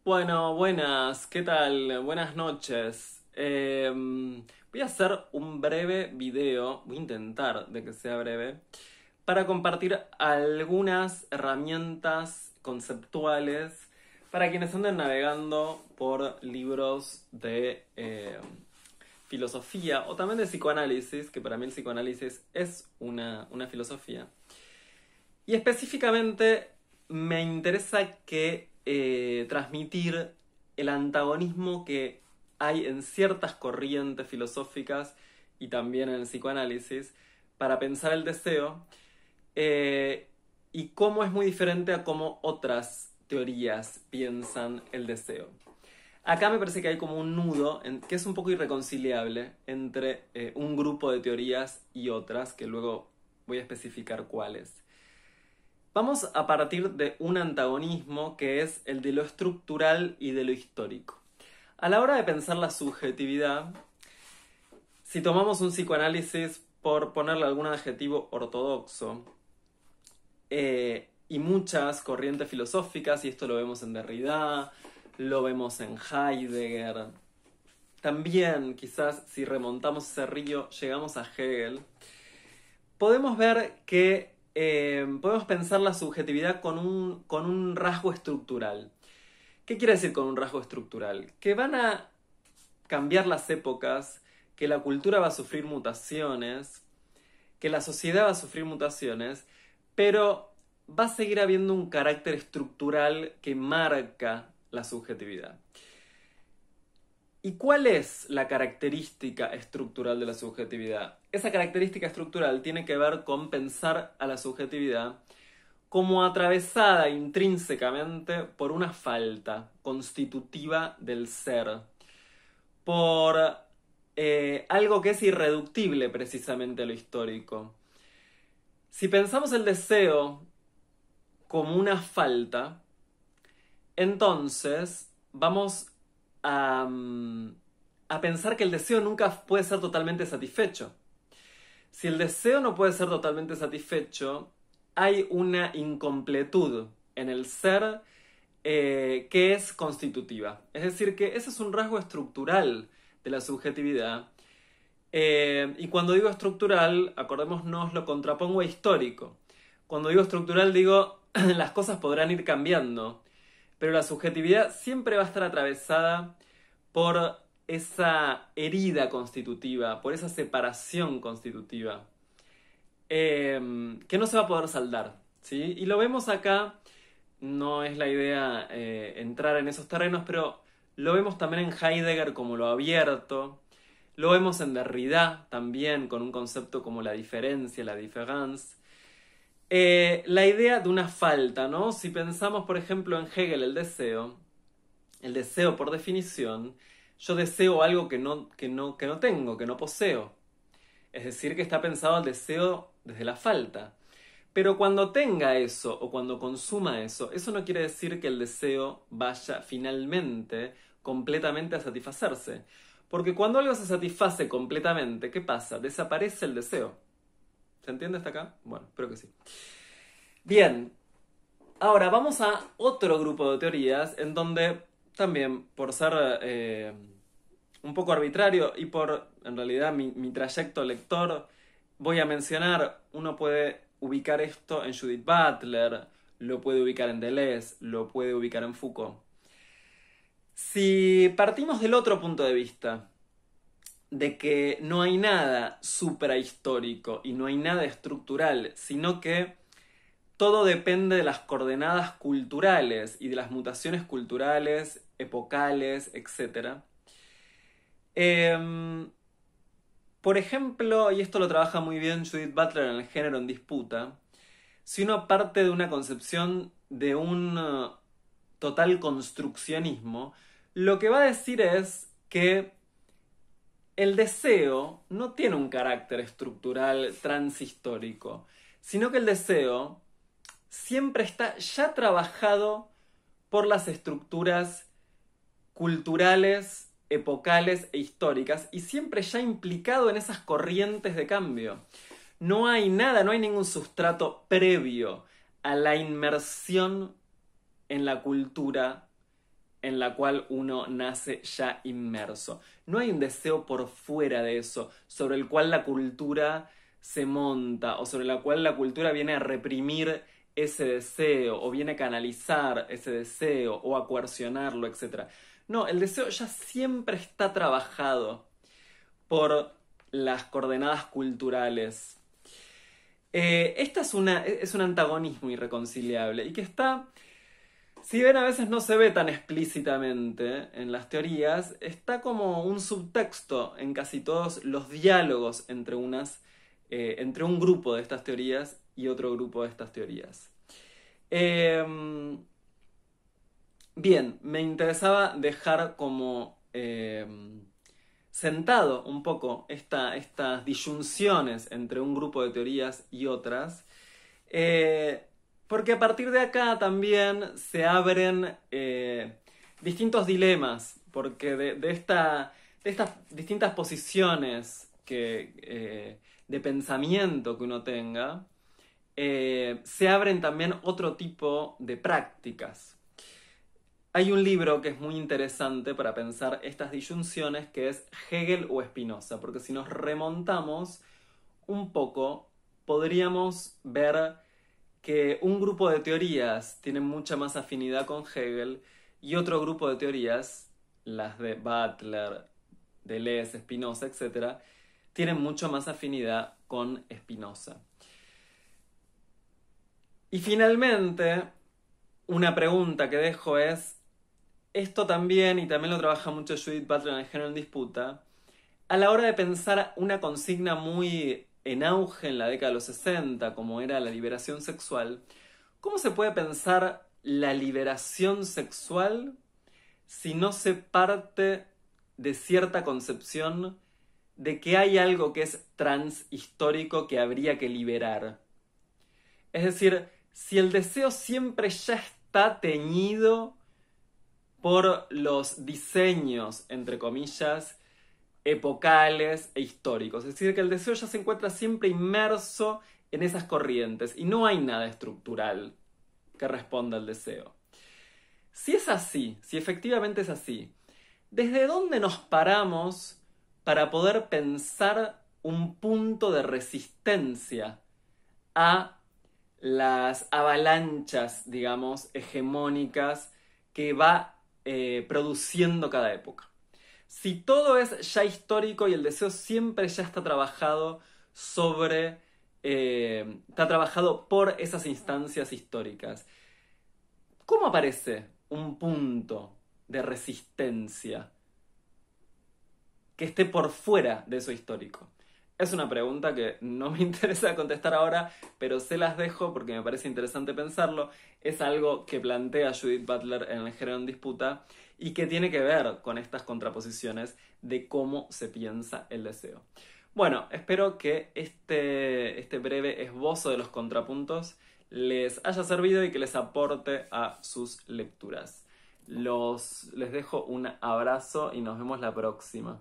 Bueno, buenas, ¿qué tal? Buenas noches. Voy a hacer un breve video, voy a intentar de que sea breve, para compartir algunas herramientas conceptuales para quienes anden navegando por libros de filosofía o también de psicoanálisis, que para mí el psicoanálisis es una filosofía. Y específicamente me interesa que transmitir el antagonismo que hay en ciertas corrientes filosóficas y también en el psicoanálisis para pensar el deseo eh, y cómo es muy diferente a cómo otras teorías piensan el deseo. Acá me parece que hay como un nudo que es un poco irreconciliable entre un grupo de teorías y otras, que luego voy a especificar cuáles. Vamos a partir de un antagonismo que es el de lo estructural y de lo histórico. A la hora de pensar la subjetividad, si tomamos un psicoanálisis por ponerle algún adjetivo ortodoxo, y muchas corrientes filosóficas, y esto lo vemos en Derrida, lo vemos en Heidegger, también quizás si remontamos ese río llegamos a Hegel, podemos ver que podemos pensar la subjetividad con un rasgo estructural. ¿Qué quiere decir con un rasgo estructural? Que van a cambiar las épocas, que la cultura va a sufrir mutaciones, que la sociedad va a sufrir mutaciones, pero va a seguir habiendo un carácter estructural que marca la subjetividad. ¿Y cuál es la característica estructural de la subjetividad? Esa característica estructural tiene que ver con pensar a la subjetividad como atravesada intrínsecamente por una falta constitutiva del ser, por algo que es irreductible precisamente a lo histórico. Si pensamos el deseo como una falta, entonces vamos a pensar que el deseo nunca puede ser totalmente satisfecho. Si el deseo no puede ser totalmente satisfecho, hay una incompletud en el ser que es constitutiva. Es decir, que ese es un rasgo estructural de la subjetividad. Y cuando digo estructural, acordémonos, lo contrapongo a histórico. Cuando digo estructural digo las cosas podrán ir cambiando, pero la subjetividad siempre va a estar atravesada por esa herida constitutiva, por esa separación constitutiva, que no se va a poder saldar, ¿sí? Y lo vemos acá, no es la idea entrar en esos terrenos, pero lo vemos también en Heidegger como lo abierto, lo vemos en Derrida también con un concepto como la diferencia, la différance. La idea de una falta, ¿no? Si pensamos, por ejemplo, en Hegel el deseo por definición, yo deseo algo que no tengo, que no poseo. Es decir, que está pensado el deseo desde la falta. Pero cuando tenga eso o cuando consuma eso no quiere decir que el deseo vaya finalmente, completamente a satisfacerse. Porque cuando algo se satisface completamente, ¿qué pasa? Desaparece el deseo. ¿Se entiende hasta acá? Bueno, espero que sí. Bien, ahora vamos a otro grupo de teorías en donde también por ser un poco arbitrario y por en realidad mi trayecto lector voy a mencionar, uno puede ubicar esto en Judith Butler, lo puede ubicar en Deleuze, lo puede ubicar en Foucault. Si partimos del otro punto de vista, de que no hay nada suprahistórico y no hay nada estructural, sino que todo depende de las coordenadas culturales y de las mutaciones culturales, epocales, etc. Por ejemplo, y esto lo trabaja muy bien Judith Butler en el género en disputa, si uno parte de una concepción de un total construccionismo, lo que va a decir es que el deseo no tiene un carácter estructural transhistórico, sino que el deseo siempre está ya trabajado por las estructuras culturales, epocales e históricas y siempre ya implicado en esas corrientes de cambio. No hay nada, no hay ningún sustrato previo a la inmersión en la cultura en la cual uno nace ya inmerso. No hay un deseo por fuera de eso, sobre el cual la cultura se monta o sobre la cual la cultura viene a reprimir ese deseo o viene a canalizar ese deseo o a coercionarlo, etc. No, el deseo ya siempre está trabajado por las coordenadas culturales. Esta es un antagonismo irreconciliable y que está, si bien a veces no se ve tan explícitamente en las teorías, está como un subtexto en casi todos los diálogos entre un grupo de estas teorías y otro grupo de estas teorías. Bien, me interesaba dejar como sentado un poco estas disyunciones entre un grupo de teorías y otras, porque a partir de acá también se abren distintos dilemas, porque de estas distintas posiciones de pensamiento que uno tenga, se abren también otro tipo de prácticas. Hay un libro que es muy interesante para pensar estas disyunciones, que es Hegel o Spinoza, porque si nos remontamos un poco, podríamos ver que un grupo de teorías tiene mucha más afinidad con Hegel y otro grupo de teorías, las de Butler, Deleuze, Spinoza, etc., tienen mucho más afinidad con Spinoza. Y finalmente, una pregunta que dejo es, esto también, y también lo trabaja mucho Judith Butler en el Género en Disputa, a la hora de pensar una consigna muy en auge en la década de los 60, como era la liberación sexual, ¿cómo se puede pensar la liberación sexual si no se parte de cierta concepción de que hay algo que es transhistórico que habría que liberar? Es decir, si el deseo siempre ya está teñido por los diseños, entre comillas, epocales e históricos. Es decir, que el deseo ya se encuentra siempre inmerso en esas corrientes y no hay nada estructural que responda al deseo. Si es así, si efectivamente es así, ¿desde dónde nos paramos para poder pensar un punto de resistencia a las avalanchas, digamos, hegemónicas que va produciendo cada época? Si todo es ya histórico y el deseo siempre ya está trabajado está trabajado por esas instancias históricas, ¿cómo aparece un punto de resistencia que esté por fuera de eso histórico? Es una pregunta que no me interesa contestar ahora, pero se las dejo porque me parece interesante pensarlo. Es algo que plantea Judith Butler en El Género en Disputa y que tiene que ver con estas contraposiciones de cómo se piensa el deseo. Bueno, espero que este breve esbozo de los contrapuntos les haya servido y que les aporte a sus lecturas. Les dejo un abrazo y nos vemos la próxima.